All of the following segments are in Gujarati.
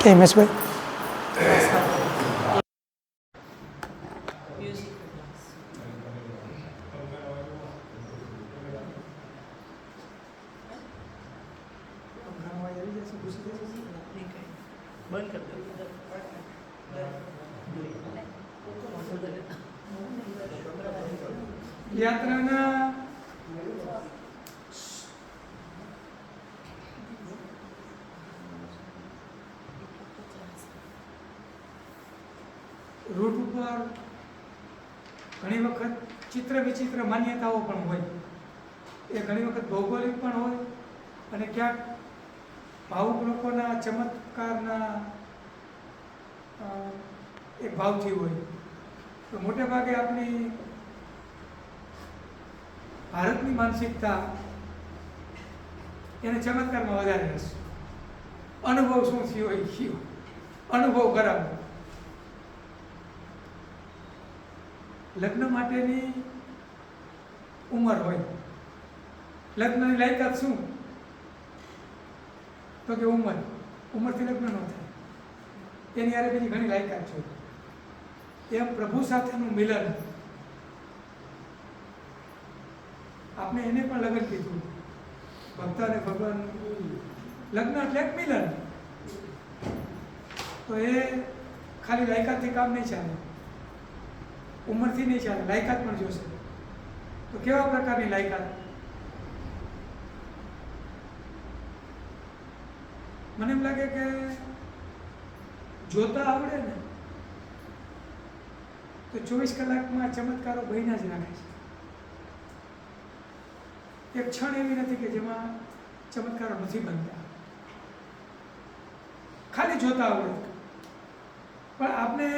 ઓકે હિમેશભાઈ. યાત્રાના રૂટ ઉપર ઘણી વખત ચિત્ર વિચિત્ર માન્યતાઓ પણ હોય. એ ઘણી વખત ભૌગોલિક પણ હોય અને ક્યાંક ભાવુક લોકોના ચમત્કારના એક ભાવથી હોય. તો મોટે ભાગે આપણી ભારતની માનસિકતા એને ચમત્કારમાં વધારે હશે. અનુભવ શું થયો એ થયો, અનુભવ કરાવો. લગ્ન માટેની ઉંમર હોય, લગ્નની લાયકાત શું? તો કે ઉંમરથી લગ્ન ન થાય, એની યારે બીજી ઘણી લાયકાત છે. એમ પ્રભુ સાથેનું મિલન, આપણે એને પણ લગ્ન કીધું. ભક્ત અને ભગવાન લગ્ન એટલે એક મિલન. તો એ ખાલી લાયકાતથી કામ નહીં ચાલે, ઉંમરથી નહીં ચાલે, લાયકાત પણ જોશે. તો કેવા પ્રકારની લાયકાત? મને એમ લાગે કે જોતા આવડે ને તો 24 કલાકમાં ચમત્કારો બન્યા જ રાખે છે. એક ક્ષણ એવી નથી કે જેમાં ચમત્કારો નથી બનતા. ખાલી જોતા આવડે. પણ આપણે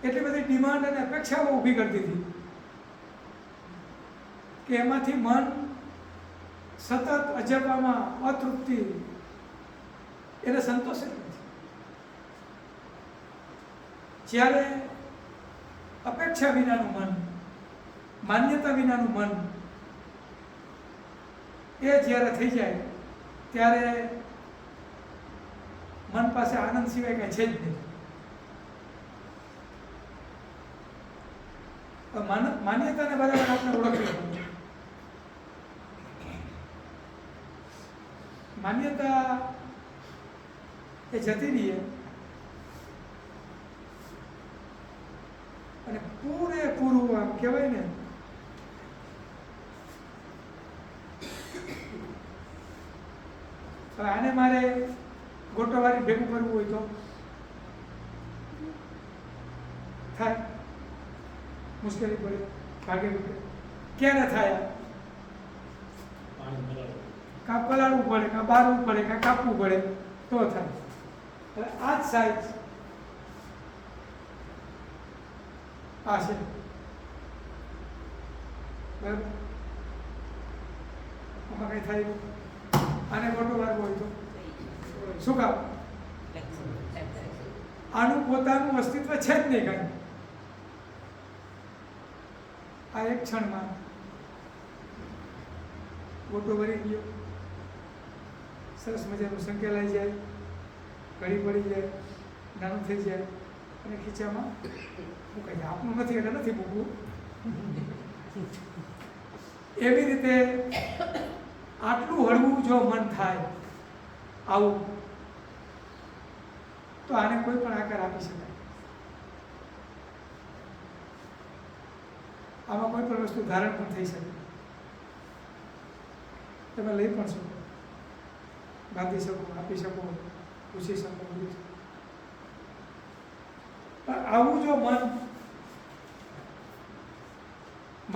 એટલી બધી ડિમાન્ડ અને અપેક્ષાઓ ઊભી કરતી હતી કે એમાંથી મન સતત અજબમાં અતૃપ્તિ, એને સંતોષ જ નથી. જ્યારે અપેક્ષા વિનાનું મન, માન્યતા વિનાનું મન એ જ્યારે થઈ જાય ત્યારે મન પાસે આનંદ સિવાય કાંઈ છે જ નહીં. માન્યતાને બરાબર આપણે ઓળખવી પડે. માન્યતા એ જતી રહીએ અને પૂરેપૂરું આમ કહેવાય ને હવે આને મારે ગોટોવાળી ભેગું કરવું હોય તો થાય, મુશ્કેલી પડે, ભાગે પડે. ક્યારે થાય? કાં પલાળવું પડે, કાં બારવું પડે, કાં કાપવું પડે તો થાય. એટલે આ જ સાઈઝ આ છે, બરાબર? આમાં કંઈ થાય આને ગોટો વાળવો હોય તો શું કામ? આનું પોતાનું અસ્તિત્વ છે જ નહીં કાંઈ. આ એક ક્ષણમાં ગોટો ભરી ગયો, સરસ મજાનું સંકેલાઈ જાય, ઘડી પડી જાય, નાનું થઈ જાય અને ખીચામાં મૂકાઈ જાય. આપનું નથી એટલે નથી મૂકવું. એવી રીતે આટલું હળવું જો મન થાય આવું, તો આને કોઈ પણ આકાર આપી શકાય. આમાં કોઈ પણ વસ્તુ ધારણ પણ થઈ શકે. તમે લઈ પણ શકો, બાંધી શકો, આપી શકો, પૂછી શકો. પણ આવું જો મન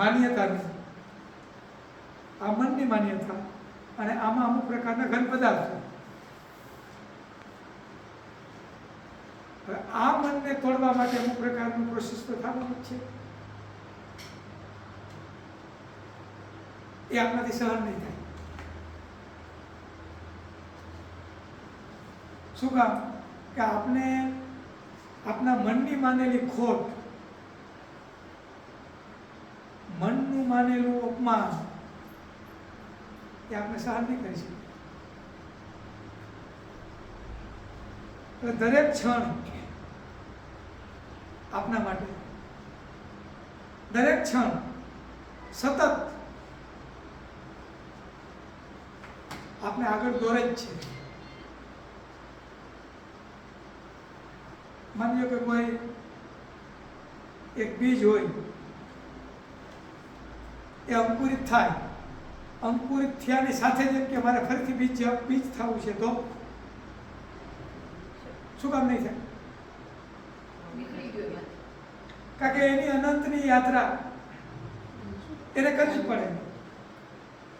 માન્યતાની, આ મનની માન્યતા અને આમાં અમુક પ્રકારના ઘન પદાર્થો, આ મનને તોડવા માટે અમુક પ્રકારનું પ્રોસેસ તો થવાનું જ છે. એ આપણાથી સહન નહીં થાય. શું કામ? કે આપણે આપણા મનની માનેલી ખોટ, મનનું માનેલું અપમાન એ આપણે સહન નહીં કરી શકીએ. એટલે દરેક ક્ષણ આપના માટે, દરેક ક્ષણ સતત આપણે આગળ દોરે જ છે. માની લો કે કોઈ એક બીજ હોય, એ અંકુરિત થાય, અંકુરિત થયાની સાથે જ કે મારે ફરીથી બીજ થવું છે, તો શું કામ નહીં થાય? કારણ કે એની અનંતની યાત્રા એને કરવી જ પડે.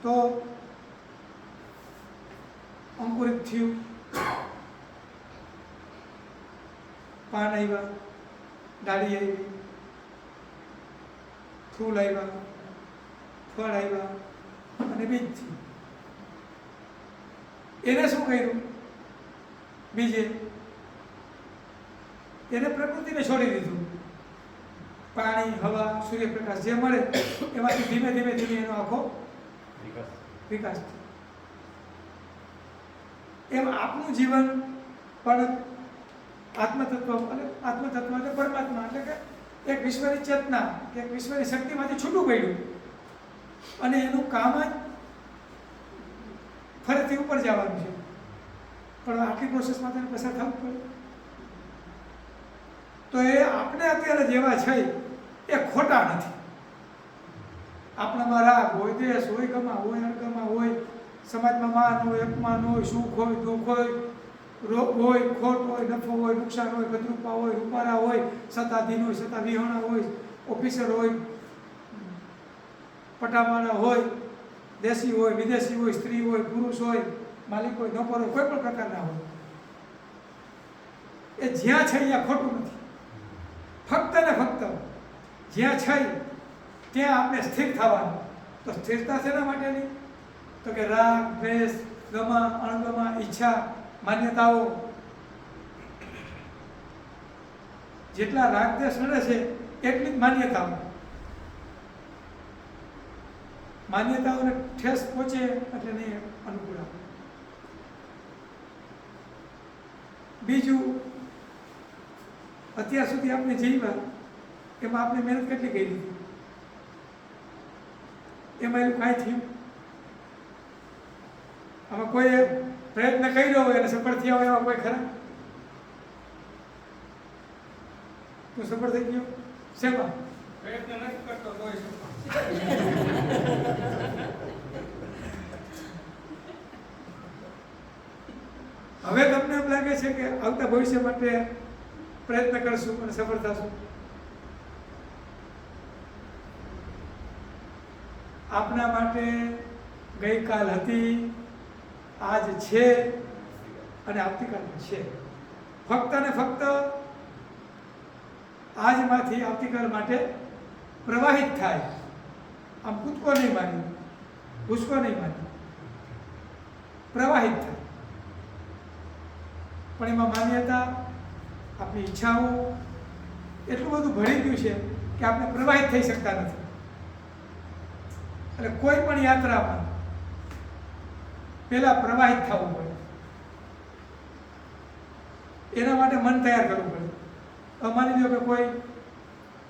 તો અંકુરિત થયું, પાન આવ્યા, ડાળી આવી, ફૂલ આવ્યા, ફળ આવ્યા અને બીજ થયું. એને શું કર્યું? બીજે એને પ્રકૃતિને છોડી દીધું. પાણી, હવા, સૂર્યપ્રકાશ જે મળે એમાંથી ધીમે ધીમે ધીમે એનો આખો વિકાસ થયો. એમ આપનું જીવન પણ આત્મતત્વ એટલે પરમાત્મા એટલે કે એક વિશ્વની ચેતના કે એક વિશ્વની શક્તિમાંથી છૂટું પડ્યું અને એનું કામ જ ફરીથી ઉપર જવાનું છે. પણ આખી પ્રોસેસમાં તેને પસાર થવું પડે. તો એ આપણે અત્યારે જેવા છે એ ખોટા નથી. આપણામાં રાગ હોય, દ્વેષ હોય, ગમા હોય, અણગમા હોય, સમાજમાં માન હોય, અપમાન હોય, સુખ હોય, દુઃખ હોય, રોગ હોય, ખોટ હોય, નફો હોય, નુકસાન હોય, ગદરૂપા હોય, રૂપારા હોય, સત્તાધીન હોય, સત્તાવિહોણા હોય, ઓફિસર હોય, પટાવાળા હોય, દેશી હોય, વિદેશી હોય, સ્ત્રી હોય, પુરુષ હોય, માલિક હોય, નોકર હોય, કોઈ પણ પ્રકારના હોય, એ જ્યાં છે ત્યાં ખોટું નથી. ફક્ત ને ફક્ત જ્યાં છે ત્યાં આપણે સ્થિર થવાનું. તો સ્થિરતા શેના માટેની? તો કે રાગ, દ્વેષ, ગમા, અણગમા, ઈચ્છા, માન્યતાઓ, જેટલા રાગ દ્વેષ નડે છે એટલી જ માન્યતાઓ. માન્યતાઓને ઠેસ પહોંચે એટલે નહીં અનુકૂળ આવે. બીજું, અત્યાર સુધી આપણે જીવ્યા એમાં આપણે મહેનત કેટલી કરી હતી? એમાં એવું કાંઈ થયું? આમાં કોઈ પ્રયત્ન કર્યો હોય અને સફળ થયા હોય એવા કોઈ ખરા? તું સફળ થઈ ગયો શેમાં? પ્રયત્ન નથી કરતો તોય સફળ. હવે તમને એમ લાગે છે કે આવતા ભવિષ્ય માટે પ્રયત્ન કરશું અને સફળ થશું? આપના માટે ગઈકાલ હતી, આજ છે અને આવતીકાલ છે. ફક્ત ને ફક્ત આજમાંથી આવતીકાલ માટે પ્રવાહિત થાય. આમ કૂદકો નહીં માની, ભૂસકો નહીં માની, પ્રવાહિત થાય. પણ એમાં માન્યતા, આપણી ઈચ્છાઓ એટલું બધું ભળી ગયું છે કે આપણે પ્રવાહિત થઈ શકતા નથી. એટલે કોઈ પણ યાત્રામાં પહેલા પ્રવાહિત થવું પડે. એના માટે મન તૈયાર કરવું પડે. માની લો કે કોઈ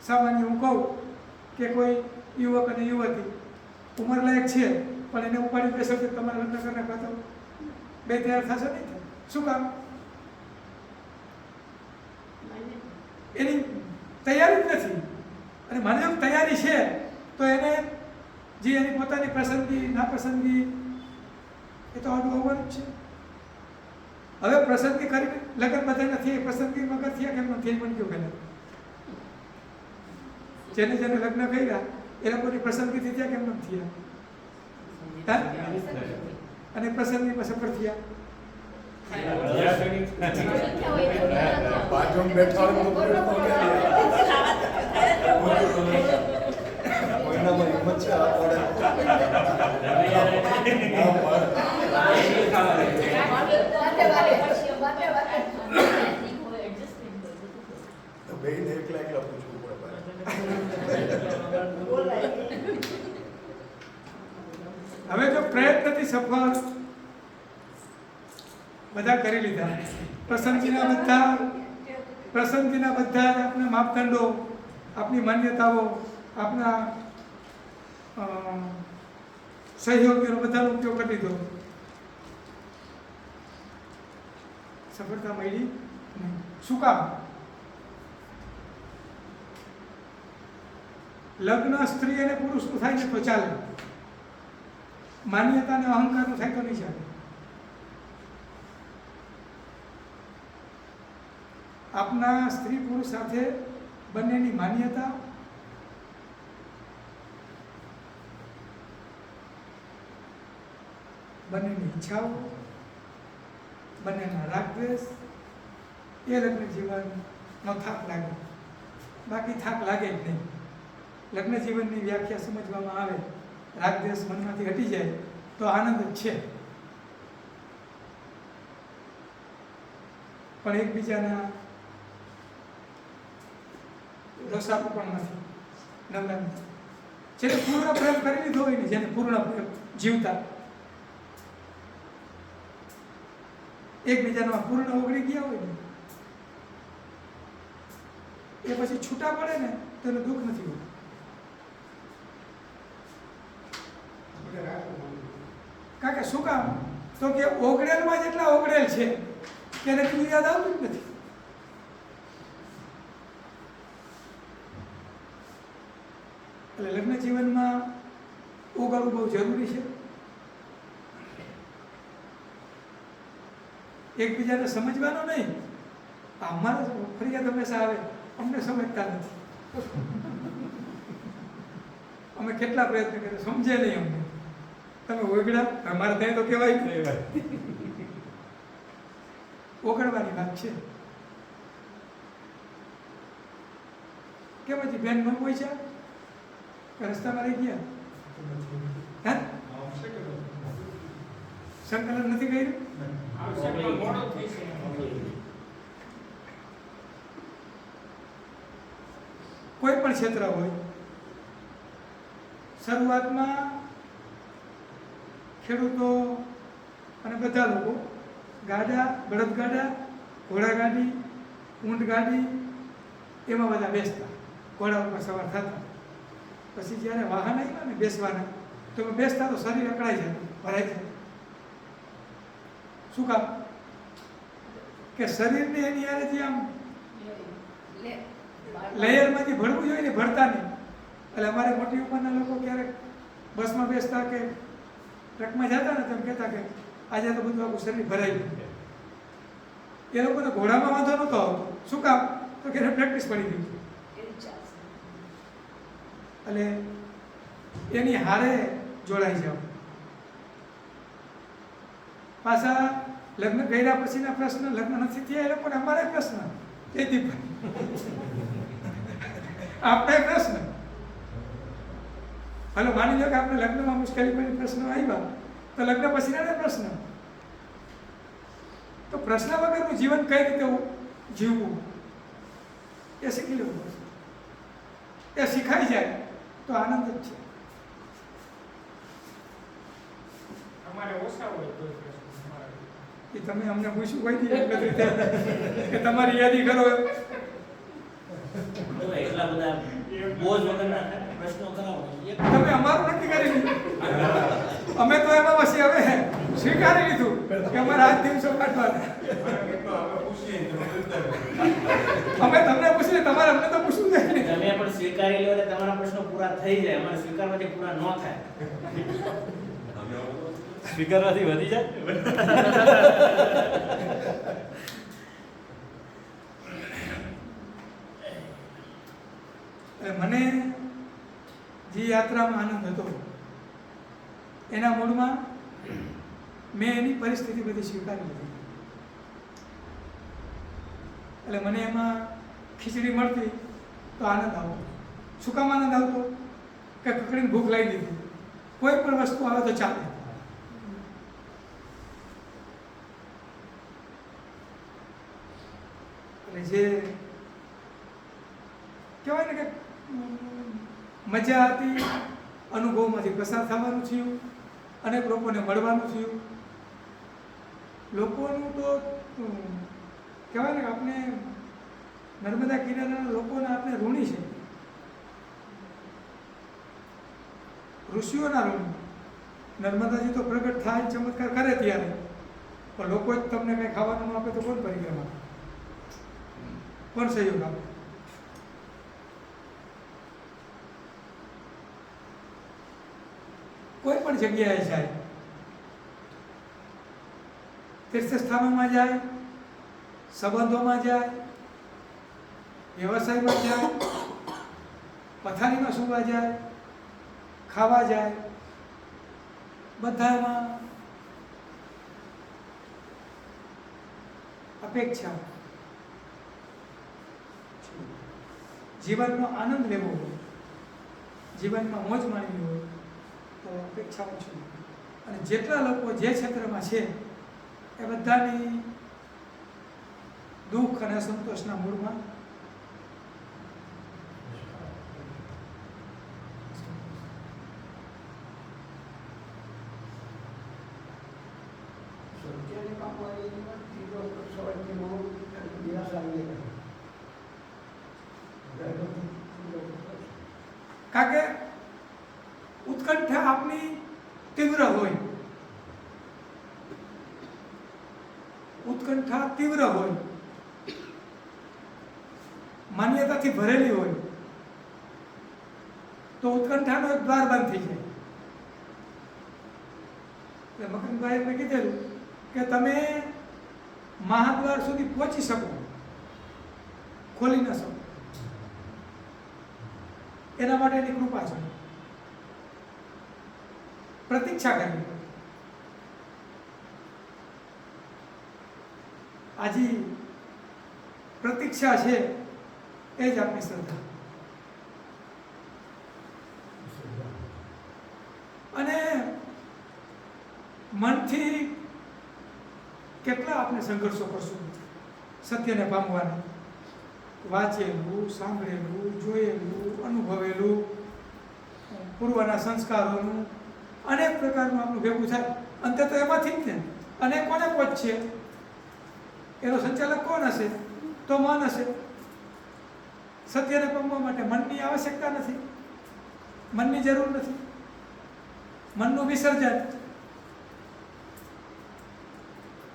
સામાન્ય હું કહું કે કોઈ યુવક અને યુવતી ઉંમરલાયક છે પણ એને ઉપાડી બેસો કે તમારે લગ્ન કરી નાખવા, તો બે તૈયાર થશે નહીં થાય. શું કામ? એની તૈયારી જ નથી. અને માની લો તૈયારી છે તો એને જે એની પોતાની પસંદગી નાપસંદગી એ તો અનુભવવાનું જ છે. હવે પસંદગી કરીને લગ્ન બધા નથી, પસંદગી વગર થયા કેમ નથી પણ કયું પહેલાં જેને જેને લગ્ન કર્યા એ લોકોની પસંદગીથી થયા કેમ નથી થયા? અને પસંદગીમાં સફળ થયા. હવે જો પ્રયત્નથી સફળ બધા કરી લીધા. પસંદગીના બધા જ આપણા માપદંડો, આપણી માન્યતાઓ, આપણા સહયોગીઓનો બધાનો ઉપયોગ કરી દીધો. સફળતા મળી નહીં. શું કામ? લગ્ન સ્ત્રી અને પુરુષનું થાય ને તો ચાલે, માન્યતા અને અહંકારનું થાય તો નહીં ચાલે. આપના સ્ત્રી પુરુષ સાથે બંનેની માન્યતા, બંનેની ઈચ્છાઓ, બંનેના રાગદ્વેષ, એ લગ્ન જીવનનો થાક લાગે. બાકી થાક લાગે જ નહીં. લગ્ન જીવનની વ્યાખ્યા સમજવામાં આવે, રાગદ્વેષ મનમાંથી હટી જાય તો આનંદ જ છે. પણ એકબીજાના દોષાપો પણ નથી, નમ્ર નથી. જેને પૂર્ણ પ્રેમ કરી લીધો હોય ને, જેને પૂર્ણ પ્રેમ જીવતા, એકબીજાનો પૂર્ણ ઓગળી ગયા હોય ને, એ પછી છૂટા પડે ને તો એનું દુઃખ નથી હોતું. કારણ કે શું કામ? તો કે ઓગળેલમાં જેટલા ઓગળેલ છે કે એને બીજું યાદ આવતું જ નથી. એટલે લગ્ન જીવનમાં ઓગળવું બહુ જરૂરી છે. એકબીજાને સમજવાનો નહીં. અમારા ફરિયાદ હંમેશા આવે, અમને સમજતા નથી. અમે કેટલા પ્રયત્ન કરીએ, સમજે નહીં અમને. તમે ઓગળ્યા, અમારે ત્યાં તો કહેવાય ઓગળવાની વાત છે. કેમ હજી બેન ન પહોંચ્યા કે રસ્તામાં રહી ગયા? હે, સંકલન નથી કર્યું? કોઈ પણ ક્ષેત્ર હોય, શરૂઆતમાં ખેડૂતો અને બધા લોકો ગાડા, બળદગાડા, ઘોડાગાડી, ઊંટગાડી એમાં બધા બેસતા, ઘોડા ઉપર સવાર થતા. પછી જ્યારે વાહન આવ્યા ને બેસવાના, તો બેસતા તો શરીર અકળાઈ જાય, ભરાઈ જાય. શું કામ? કે શરીરને એની યારેથી આમ લેયરમાંથી ભળવું જોઈએ ને, ભળતા નહીં. એટલે અમારે મોટી ઉંમરના લોકો ક્યારેક બસમાં બેસતા કે ટ્રકમાં જતા ને, તેમ કહેતા કે આજે તો બધું આખું શરીર ભરાઈ ગયું. એ લોકોને ઘોડામાં વાંધો નહોતો આવતો. શું કામ? તો કે પ્રેક્ટિસ પડી ગઈ. એટલે એની હારે જોડાઈ જાવ. પાછા લગ્ન કર્યા પછીના પ્રશ્ન, લગ્ન નથી થયા એ લોકોને અમારે પ્રશ્ન, તેથી આપણે પ્રશ્ન. હાલો માની લો કે આપણે લગ્નમાં મુશ્કેલી પડી, પ્રશ્નો આવ્યા, તો લગ્ન પછીના પ્રશ્ન. તો પ્રશ્ન વગરનું જીવન કઈ રીતે જીવવું એ શીખી લેવું પડશે. એ શીખાઈ જાય તો આનંદ જ છે. અમારે ઓછા હોય તો એ તમે અમને પૂછ્યું કોઈ દી રીતે કે તમારી યાદી કરો. એટલા બધા બોજ વગરના પ્રશ્નો કરાવો. તમે અમારું નક્કી કરી લીધું, અમે તો એમાં પછી હવે સ્વીકારી લીધું કે અમારા આજ દિવસો કાઢવાના. અમે તમને પૂછીએ, તમારે અમને તો પૂછવું જાય ને. તમે પણ સ્વીકારી લો એટલે તમારા પ્રશ્નો પૂરા થઈ જાય, અમારે સ્વીકારવાથી પૂરા ન થાય. સ્વીકારવાથી વધી જાય. મને જે યાત્રામાં આનંદ હતો એના મૂળમાં મેં એની પરિસ્થિતિ બધી સ્વીકારી લીધી. એટલે મને એમાં ખીચડી મળતી તો આનંદ આવતો. શું કામ આનંદ આવતો? કે કકડીને ભૂખ લાગી દીધી, કોઈ પણ વસ્તુ આવે તો ચાલે. એટલે જે કહેવાય ને કે મજા હતી, અનુભવમાંથી પસાર થવાનું થયું, અનેક લોકોને મળવાનું થયું, લોકોનું તો કહેવાય ને કે આપણે નર્મદા કિનારાના લોકોના આપણે ઋણી છે, ઋષિઓના ઋણી. નર્મદાજી તો પ્રગટ થાય ચમત્કાર કરે ત્યારે, પણ લોકો જ તમને કંઈ ખાવાનું ન આપે તો કોણ પરિક્રમા, કોણ સહયોગ આપે? કોઈ પણ જગ્યાએ જાય, તીર્થસ્થાનોમાં જાય, સંબંધોમાં જાય, વ્યવસાયમાં જાય, પથારીમાં સૂવા જાય, ખાવા જાય, બધામાં અપેક્ષા, જીવનનો આનંદ લેવો હોય, જીવનમાં મોજ માણવી હોય તો અપેક્ષાઓ છે. અને જેટલા લોકો જે ક્ષેત્રમાં છે એ બધાની દુઃખ અને અસંતોષના મૂળમાં કારણ કે ઉત્કંઠા આપની તીવ્ર હોય, ઉત્કંઠા તીવ્ર હોય, માન્યતાથી ભરેલી હોય તો ઉત્કંઠાનો એક દ્વાર બંધ થઈ જાય. એટલે મકરંદભાઈ મેં કીધેલું કે તમે મહાદ્વાર સુધી પહોંચી શકો, ખોલી ન શકો, એના માટેની કૃપા છે. પ્રતીક્ષા કરવી, આજે પ્રતીક્ષા છે એ જ આપણી શ્રદ્ધા. અને મનથી કેટલા આપણે સંઘર્ષો કરશું સત્યને પામવાના, વાંચેલું, સાંભળેલું, જોયેલું, અનુભવેલું, પૂર્વના સંસ્કારોનું અનેક પ્રકારનું આપણું ભેગું થાય. અંતે તો એમાંથી જ ને. અને કોને પહોંચશે? એનો સંચાલક કોણ હશે? તો મન હશે. સત્યને પામવા માટે મનની આવશ્યકતા નથી, મનની જરૂર નથી. મનનું વિસર્જન,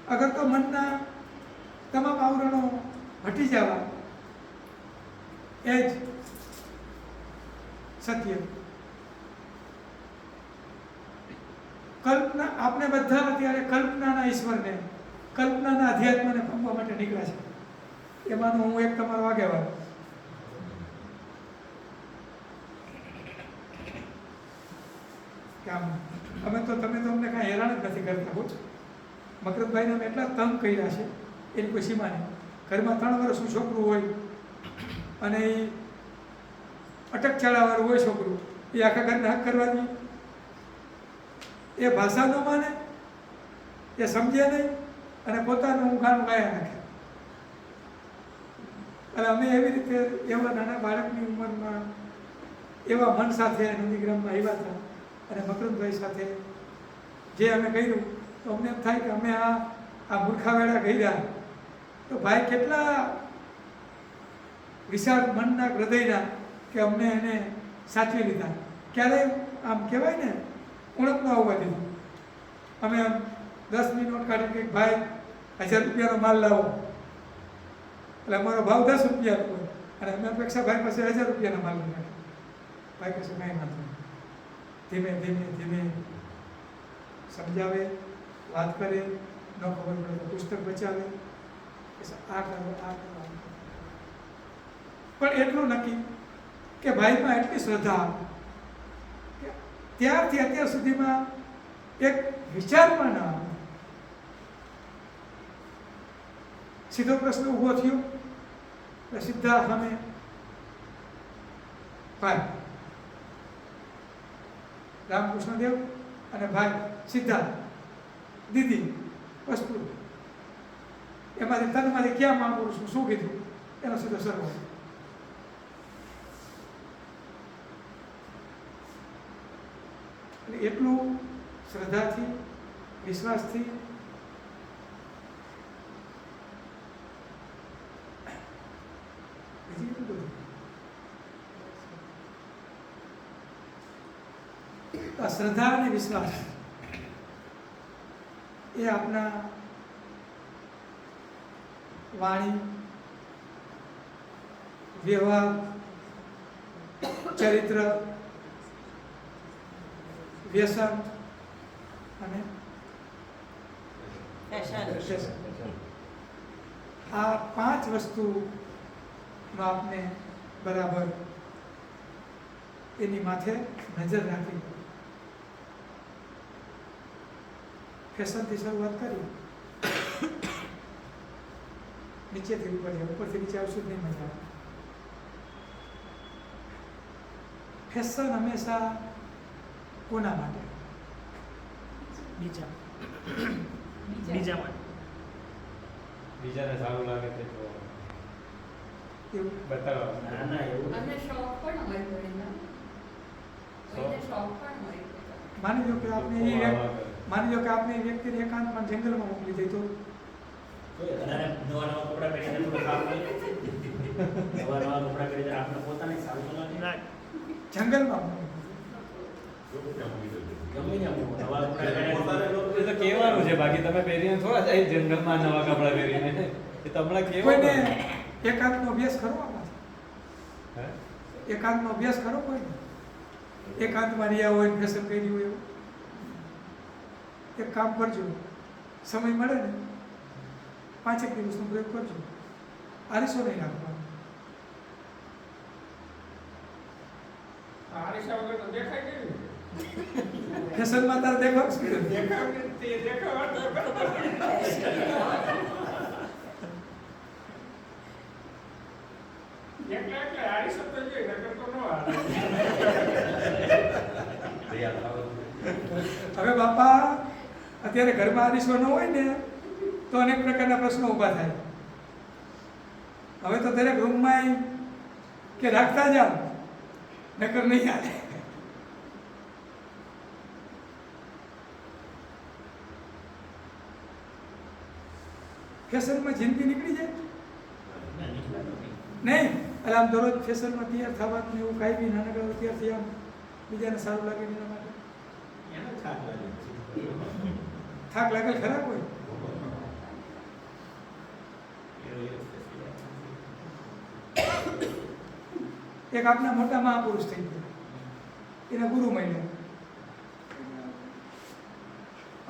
અગર તો મનના તમામ આવરણો હટી જવા એ જ સત્ય. કલ્પના, આપણે બધા અત્યારે કલ્પનાના ઈશ્વરને, કલ્પનાના અધ્યાત્મને પામવા માટે નીકળ્યા છે. એમાંનો હું એક તમારો આગેવાન. કે આમ તમે તો અમને કાંઈ હેરાન જ નથી કરતા. હો, મકરંદભાઈને અમે એટલા તંગ કર્યા છે એની કોઈ સીમા નહીં. ઘરમાં 3 વર્ષનું છોકરું હોય અને એ અટકચાળાવાળું હોય છોકરું, એ આખા ઘરને હક કરવાની, એ ભાષા ન માને, એ સમજે નહીં અને પોતાનું ગાનું ગાયા રાખે. અને અમે એવી રીતે એવા નાના બાળકની ઉંમરમાં એવા મન સાથે નંદીગ્રામમાં આવ્યા હતા. અને મકરંદભાઈ સાથે જે અમે કર્યું તો અમને એમ થાય કે અમે આ મૂર્ખાવેળા કર્યા તો ભાઈ કેટલા વિશાળ મનના, હૃદયના, કે અમને એને સાચવી લીધા. ક્યારેય આમ કહેવાય ને ઉણપ ન આવવા દીધું. અમે 10ની નોટ કાઢી કે ભાઈ 1000 રૂપિયાનો માલ લાવો, એટલે અમારો ભાવ 10 રૂપિયા હોય અને અમે અપેક્ષા ભાઈ પાસે 1000 રૂપિયાનો માલ લગાડે. ભાઈ પાસે કાંઈ વાંધો નહીં. ધીમે ધીમે ધીમે સમજાવે, વાત કરે, ન ખબર પડે તો પુસ્તક બચાવે, આ કરો, આ કરો. પણ એટલું નક્કી કે ભાઈમાં એટલી શ્રદ્ધા કે ત્યારથી અત્યાર સુધીમાં એક વિચાર પણ ન આવે. સીધો પ્રશ્ન ઊભો થયો એટલે સીધા સામે ભાઈ રામકૃષ્ણદેવ અને ભાઈ સીધા દીદી વસ્તુ એમાંથી તનમાંથી ક્યાં મહાપુરુષનું શું કીધું એનો સીધો સર્વ. એટલું શ્રદ્ધાથી, વિશ્વાસથી આ શ્રદ્ધા અને વિશ્વાસ એ આપના વાણી, વ્યવહાર, ચરિત્ર, વ્યસન અને ફેશન. આ 5 વસ્તુનો આપને બરાબર એની માથે નજર રાખી ફેશનથી શરૂઆત કરી નીચેથી ઉપર જાય, ઉપરથી નીચે આવશું જ નહીં મજા આવે. ફેશન હંમેશા કોના માટે? બીજા માટે. બીજાને સારું લાગે તે તો એવું બતાવવા. ના ના એવું અને શોખ પણ હોય ઘણીવાર. કોઈને શોખ પણ હોય. માની લો કે આપણે માની લો કે આપણે એ વ્યક્તિને એકાંતમાં જંગલમાં મોકલી દઈ તો વધારે નવા નવા કપડાં પહેરીને થોડું કામ નહીં. નવા નવા કપડાં પહેરીને આપણે પોતાને સારું કરવાની ના જંગલમાં મોકલી ગમે ત્યાં નવા કપડાં પહેરીને એ તો કહેવાનું છે, બાકી તમે પહેરીને થોડા જાય જંગલમાં નવા કપડાં પહેરીને. એ તો હમણાં કોઈને કહેવાનું. એકાંતનો અભ્યાસ કરો આમાં હે? એકાંતનો અભ્યાસ કરો કોઈને એકાંતમાં રહ્યા હોય ને ફેશન કરી હોય એવું એક કામ કરજો, સમય મળે ને 5 દિવસનો પ્રયોગ કરજો. આરીસો નહીં રાખવાનો. આરીસા વગર તો દેખાય કેવી રીતે? ફેશનમાં તારે દેખાવ છે. દેખાવ ને તે દેખાવાનું તો એકલા એકલા આરીસો તો જોઈએ, નકર તો ન હાલે. હવે બાપા અત્યારે ઘરમાં આરીસો ન હોય ને તો અનેક પ્રકારના પ્રશ્નો ઊભા થાય. હવે તો દરેક રૂમમાં કે રાખતા જાઓ નકર નહીં હાલે. ફેશનમાં જિંદગી નીકળી જાય નહીં. એટલે આમ દરરોજ ફેશનમાં તૈયાર થવાનું ને એવું કાંઈ બી નાનકડા ત્યારથી આમ બીજાને સારું લાગે ને એના માટે એને થાક લાગે છે. થાક લાગે ખરાબ હોય. એક આપના મોટા મહાપુરુષ થઈ ગયા, એના ગુરુ મળ્યા,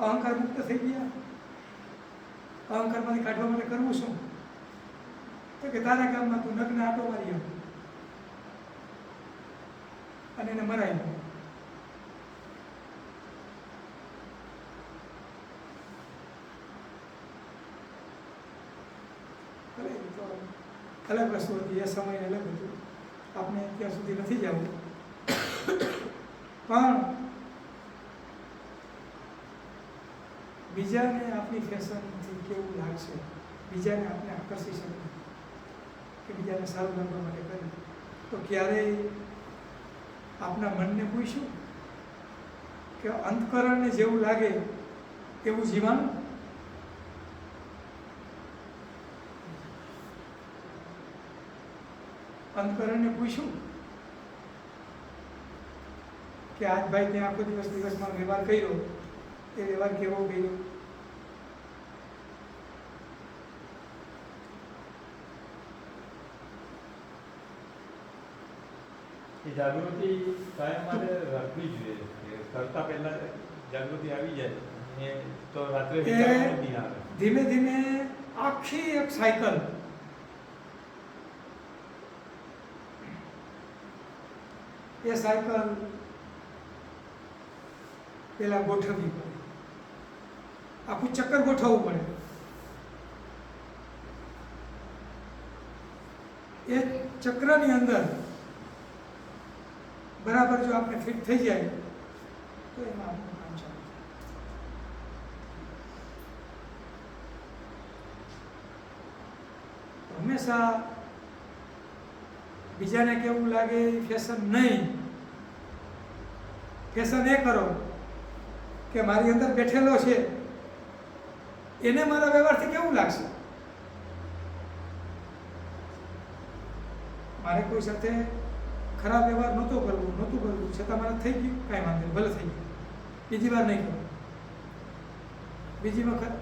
અહંકાર મુક્ત થઈ ગયા. અહંકારમાંથી કાઢવા માટે કરવું શું? તો કે તારા ગામમાં તું નગ્ન આટો મારી આવ અને એને મરાવી દો. અલગ વસ્તુ હતી, એ સમય અલગ હતું. આપણે ત્યાં સુધી નથી જવું, પણ બીજાને આપણી ફેશનથી કેવું લાગશે, બીજાને આપણે આકર્ષી શકીએ કે બીજાને સારું લાગવા માટે કરીએ તો ક્યારેય આપણા મનને પૂછ્યું કે અંતકરણને જેવું લાગે એવું જીવાનું? અંતકરણને પૂછ્યું કે આજ ભાઈ ત્યાં આખો દિવસમાં વ્યવહાર કર્યો, એ વ્યવહાર કેવો કર્યો? એ જાગૃતિ કાયમ માટે રાખવી જોઈએ. કરતા પહેલા જાગૃતિ આવી જાય એ તો રાત્રે વિચારવાનું નહીં આવે. ધીમે ધીમે આખી એક સાયકલ એ સાયકલ પેલા ગોઠવવી પડે, આખું ચક્કર ગોઠવવું પડે. એ ચક્રની અંદર બરાબર જો આપણે ફિટ થઈ જાય તો એમાં આપણું કામ ચાલુ થાય. હંમેશા બીજાને કેવું લાગે એ ફેશન નહીં. ફેશન એ કરો કે મારી અંદર બેઠેલો છે એને મારા વ્યવહારથી કેવું લાગશે. મારે કોઈ સાથે ખરાબ વ્યવહાર નહોતું કરવું છતાં મારે થઈ ગયું, કાંઈ વાંધો નહીં, ભલે થઈ ગયું, બીજી વાર નહીં કરું. બીજી વખત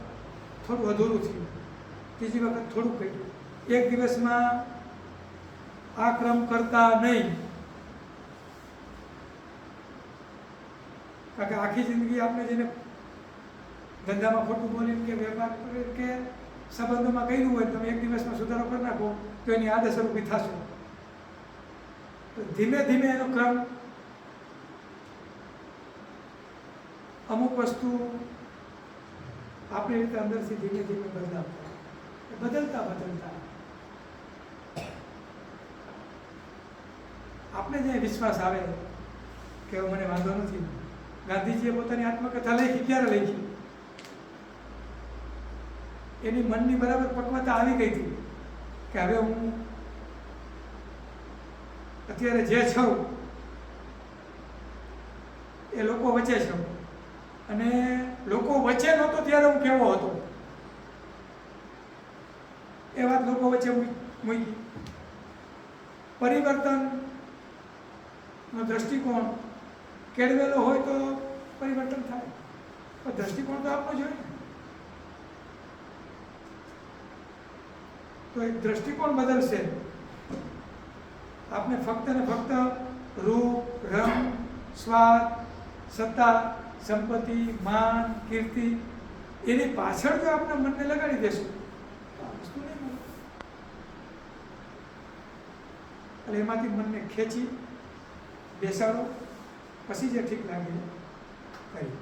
થોડું અધૂરું થયું, ત્રીજી વખત થોડું કર્યું. એક દિવસમાં આ ક્રમ કરતા નહીં, કારણ કે આખી જિંદગી આપણે જેને ધંધામાં ખોટું બોલીને કે વેપાર કે સંબંધોમાં કર્યું હોય, તમે એક દિવસમાં સુધારો કરી નાખો તો એની આદત ઊભી થશે. તો ધીમે ધીમે એનો ક્રમ, અમુક વસ્તુ આપણી રીતે અંદરથી ધીમે ધીમે બદલતા આપણે જે વિશ્વાસ આવે કે હવે મને વાંધો નથી. ગાંધીજીએ પોતાની આત્મકથા લખી, ક્યારે લખી? એની મનની બરાબર પક્વતા આવી ગઈ હતી કે હવે હું અત્યારે જે છું એ લોકો વચ્ચે છું, અને લોકો વચ્ચે નહોતો ત્યારે હું કેવો હતો એ વાત લોકો વચ્ચે મૂકી. પરિવર્તનનો દ્રષ્ટિકોણ કેળવેલો હોય તો પરિવર્તન થાય, પણ દ્રષ્ટિકોણ તો આપવો જોઈએ. તો એક દ્રષ્ટિકોણ બદલશે. આપણે ફક્ત ને ફક્ત રૂપ, રંગ, સ્વાદ, સત્તા, સંપત્તિ, માન, કીર્તિ એની પાછળ જો આપણે મનને લગાડી દેશું તો આ વસ્તુ નહીં મળે. એટલે એમાંથી મનને ખેંચી બેસાડો, પછી જે ઠીક લાગે કરી.